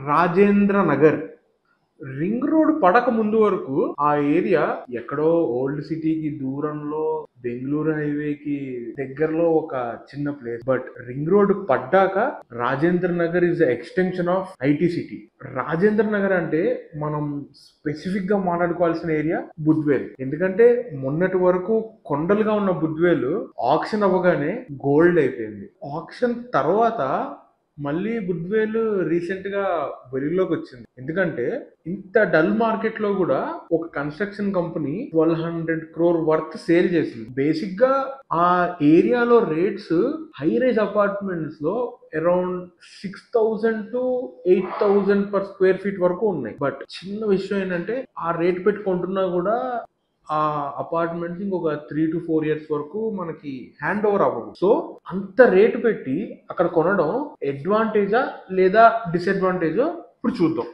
Rajendra Nagar. Ring road పడక ముందు వరకు ఆ ఏరియా ఎక్కడో ఓల్డ్ సిటీకి దూరంలో బెంగళూరు హైవేకి దగ్గరలో ఒక చిన్న ప్లేస్. బట్ రింగ్ రోడ్ పడ్డాక Rajendra Nagar is extension of IT city. Rajendra Nagar అంటే మనం స్పెసిఫిక్ గా మాట్లాడుకోవాల్సిన ఏరియా బుద్వేల్. ఎందుకంటే మొన్నటి వరకు కొండలుగా ఉన్న బుద్వేలు ఆక్షన్ అవ్వగానే గోల్డ్ అయిపోయింది. ఆక్షన్ తర్వాత మళ్ళీ బుద్వేలు రీసెంట్ గా వెలుగులోకి వచ్చింది. ఎందుకంటే ఇంత డల్ మార్కెట్ లో కూడా ఒక construction company 1200 crore worth sale చేసింది. బేసిక్ గా ఆ ఏరియాలో రేట్స్ హై రైజ్ అపార్ట్మెంట్స్ లో around 6000 to 8000 per square feet వరకు ఉన్నాయి. బట్ చిన్న విషయం ఏంటంటే ఆ రేట్ పెట్టుకుంటున్నా కూడా ఆ అపార్ట్మెంట్స్ ఇంకొక 3 to 4 years వరకు మనకి హ్యాండ్ ఓవర్ అవ్వదు. సో అంత రేటు పెట్టి అక్కడ కొనడం అడ్వాంటేజా లేదా డిసడ్వాంటేజో ఇప్పుడు చూద్దాం.